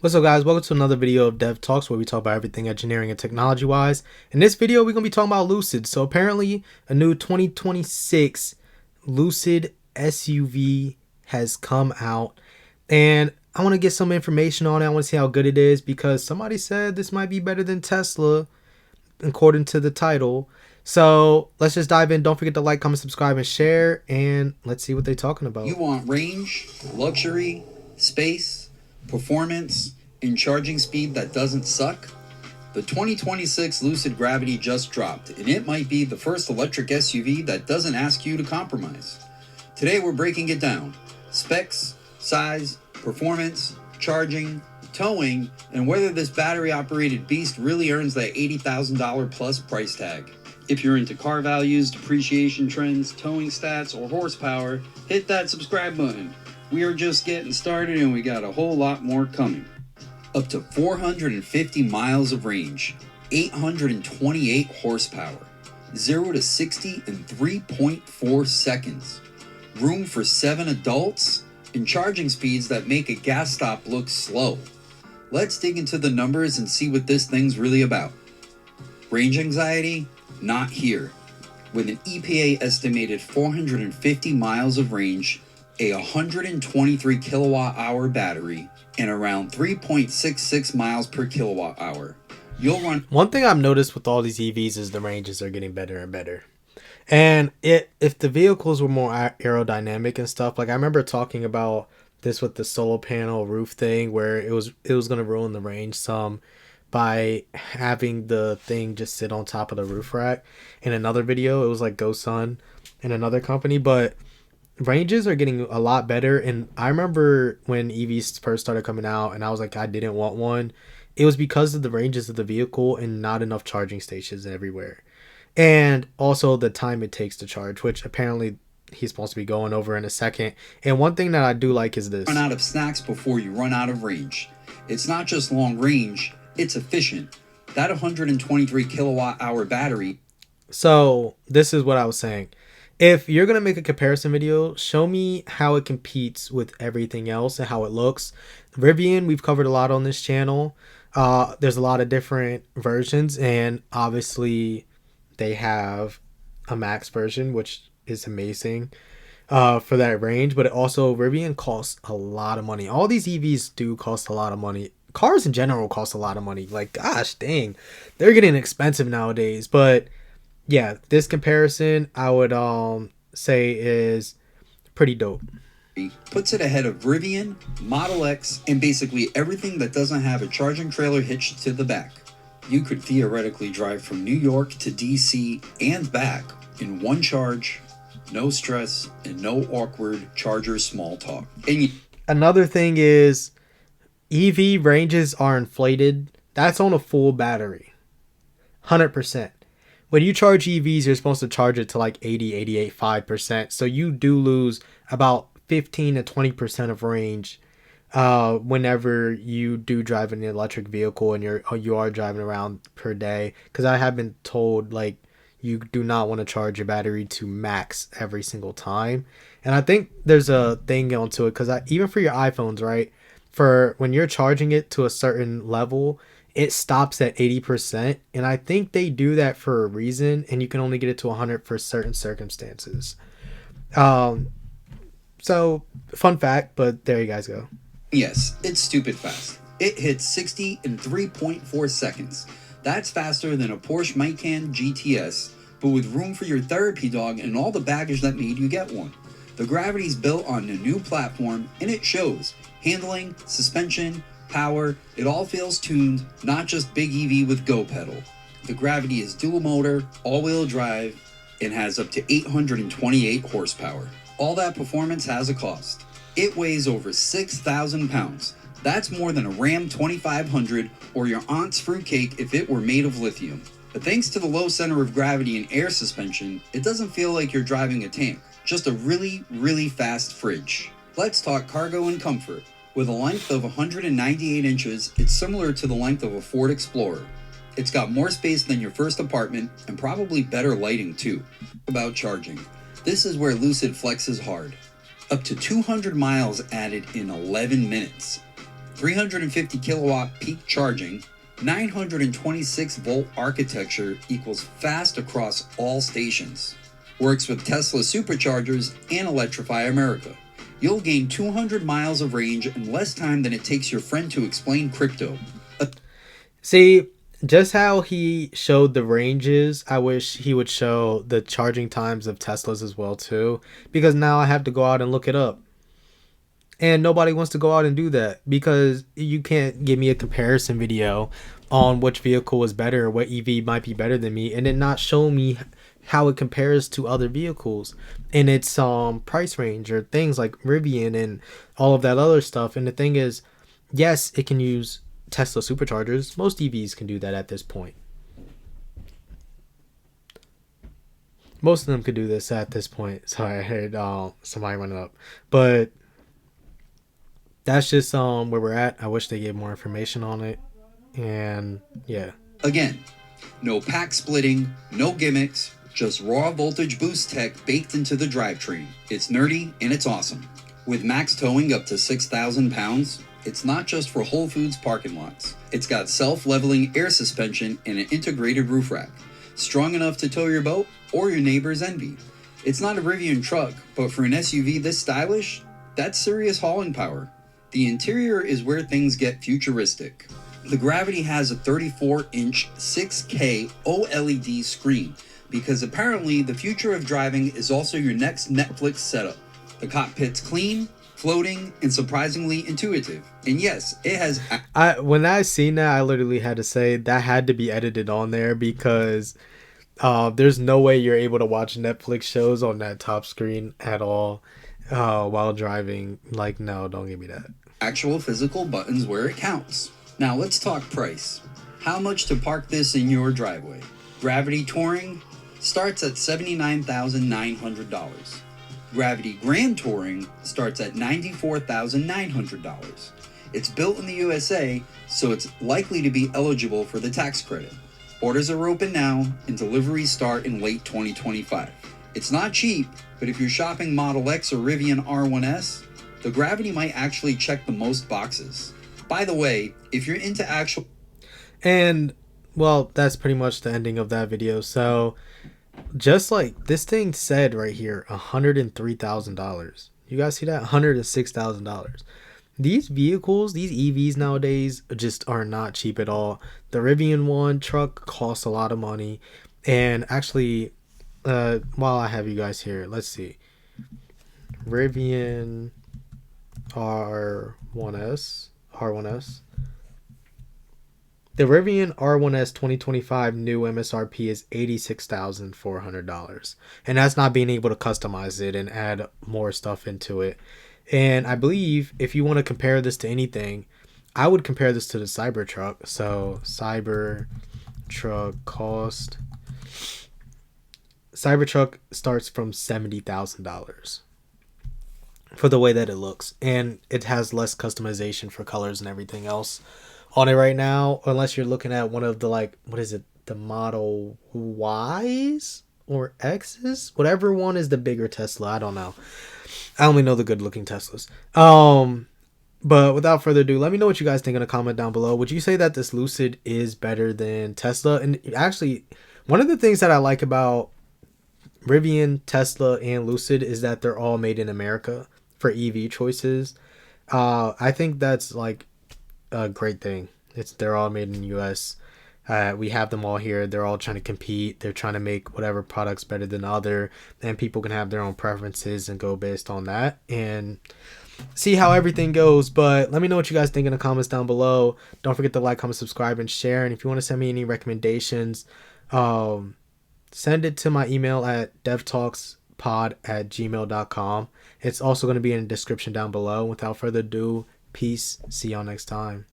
What's up, guys? Welcome to another video of DevTalks, where we talk about everything engineering and technology wise. In this video, we're going to be talking about Lucid. So apparently a new 2026 Lucid SUV has come out, and I want to get some information on it. I want to see how good it is because somebody said this might be better than Tesla according to the title. So let's just dive in. Don't forget to like, comment, subscribe, and share, and let's see what they're talking about. You want range, luxury, space, performance, and charging speed that doesn't suck? The 2026 Lucid Gravity just dropped, and it might be the first electric SUV that doesn't ask you to compromise. Today we're breaking it down. Specs, size, performance, charging, towing, and whether this battery-operated beast really earns that $80,000 plus price tag. If you're into car values, depreciation trends, towing stats, or horsepower, hit that subscribe button. We are just getting started and we got a whole lot more coming. Up to 450 miles of range, 828 horsepower, 0 to 60 in 3.4 seconds, room for 7 adults, and charging speeds that make a gas stop look slow. Let's dig into the numbers and see what this thing's really about. Range anxiety? Not here. With an EPA estimated 450 miles of range, a 123 kilowatt hour battery, and around 3.66 miles per kilowatt hour, you'll run. One thing I've noticed with all these EVs is the ranges are getting better and better. And if the vehicles were more aerodynamic and stuff, like I remember talking about this with the solar panel roof thing, where it was going to ruin the range some by having the thing just sit on top of the roof rack. In another video, it was like GoSun in another company, but ranges are getting a lot better. And I remember when EVs first started coming out and I was like, I didn't want one. It was because of the ranges of the vehicle and not enough charging stations everywhere. And also the time it takes to charge, which apparently he's supposed to be going over in a second. And one thing that I do like is this. Run out of snacks before you run out of range. It's not just long range, it's efficient. That 123 kilowatt hour battery. So this is what I was saying. If you're going to make a comparison video, show me how it competes with everything else and how it looks. Rivian, we've covered a lot on this channel. There's a lot of different versions, and obviously they have a max version, which is amazing for that range. But it also, Rivian costs a lot of money. All these EVs do cost a lot of money. Cars in general cost a lot of money. Like, gosh dang, they're getting expensive nowadays. But yeah, this comparison I would say is pretty dope. Puts it ahead of Rivian, Model X, and basically everything that doesn't have a charging trailer hitched to the back. You could theoretically drive from New York to DC and back in one charge, no stress, and no awkward charger small talk. And another thing is EV ranges are inflated. That's on a full battery. 100%. When you charge EVs, you're supposed to charge it to like 80, 88, 5%. So you do lose about 15 to 20% of range whenever you do drive an electric vehicle and you are driving around per day. Because I have been told like you do not want to charge your battery to max every single time. And I think there's a thing onto it because even for your iPhones, right? For when you're charging it to a certain level, it stops at 80%, and I think they do that for a reason, and you can only get it to 100 for certain circumstances. So fun fact, but there you guys go. Yes, it's stupid fast. It hits 60 in 3.4 seconds. That's faster than a Porsche Macan GTS, but with room for your therapy dog and all the baggage that made you get one. The Gravity's built on a new platform, and it shows. Handling, suspension, power, it all feels tuned, not just big EV with go pedal. The Gravity is dual motor, all-wheel drive, and has up to 828 horsepower. All that performance has a cost. It weighs over 6,000 pounds. That's more than a Ram 2500 or your aunt's fruitcake if it were made of lithium. But thanks to the low center of gravity and air suspension, it doesn't feel like you're driving a tank, just a really, really fast fridge. Let's talk cargo and comfort. With a length of 198 inches, it's similar to the length of a Ford Explorer. It's got more space than your first apartment and probably better lighting too. About charging. This is where Lucid flexes hard. Up to 200 miles added in 11 minutes. 350 kilowatt peak charging, 926 volt architecture equals fast across all stations. Works with Tesla superchargers and Electrify America. You'll gain 200 miles of range in less time than it takes your friend to explain crypto. See, just how he showed the ranges, I wish he would show the charging times of Teslas as well too, because now I have to go out and look it up. And nobody wants to go out and do that because you can't give me a comparison video on which vehicle is better or what EV might be better than me and then not show me how it compares to other vehicles in its price range or things like Rivian and all of that other stuff. And the thing is, yes, it can use Tesla superchargers. Most EVs can do that at this point. Most of them could do this at this point. Sorry, I heard somebody running up. But that's just where we're at. I wish they gave more information on it. And yeah. Again, no pack splitting, no gimmicks, just raw voltage boost tech baked into the drivetrain. It's nerdy and it's awesome. With max towing up to 6,000 pounds, it's not just for Whole Foods parking lots. It's got self-leveling air suspension and an integrated roof rack, strong enough to tow your boat or your neighbor's envy. It's not a Rivian truck, but for an SUV this stylish, that's serious hauling power. The interior is where things get futuristic. The Gravity has a 34-inch 6K OLED screen because apparently the future of driving is also your next Netflix setup. The cockpit's clean, floating, and surprisingly intuitive. And yes, it has... When I seen that, I literally had to say that had to be edited on there because there's no way you're able to watch Netflix shows on that top screen at all while driving. Like, no, don't give me that. Actual physical buttons where it counts. Now let's talk price. How much to park this in your driveway? Gravity Touring starts at $79,900. Gravity Grand Touring starts at $94,900. It's built in the USA, so it's likely to be eligible for the tax credit. Orders are open now, and deliveries start in late 2025. It's not cheap, but if you're shopping Model X or Rivian R1S, the Gravity might actually check the most boxes. By the way, if you're into actual... And, well, that's pretty much the ending of that video. So, just like this thing said right here, $103,000. You guys see that? $106,000. These vehicles, these EVs nowadays just are not cheap at all. The Rivian one truck costs a lot of money. And actually, while I have you guys here, let's see. Rivian R1S. The Rivian R1S 2025 new MSRP is $86,400. And that's not being able to customize it and add more stuff into it. And I believe if you want to compare this to anything, I would compare this to the Cybertruck. So Cybertruck cost. Cybertruck starts from $70,000 for the way that it looks, and it has less customization for colors and everything else on it right now, unless you're looking at one of the, like, what is it, the Model Ys or X's, whatever one is the bigger Tesla. I don't know. I only know the good looking Teslas. But without further ado, let me know what you guys think in a comment down below. Would you say that this Lucid is better than Tesla? And actually, one of the things that I like about Rivian, Tesla, and Lucid is that they're all made in America for EV choices. I think that's like a great thing. They're all made in the US. We have them all here. They're all trying to compete. They're trying to make whatever products better than other, and people can have their own preferences and go based on that and see how everything goes. But let me know what you guys think in the comments down below. Don't forget to like, comment, subscribe, and share. And if you want to send me any recommendations, send it to my email at devtalkspod@gmail.com. It's also going to be in the description down below. Without further ado, peace. See y'all next time.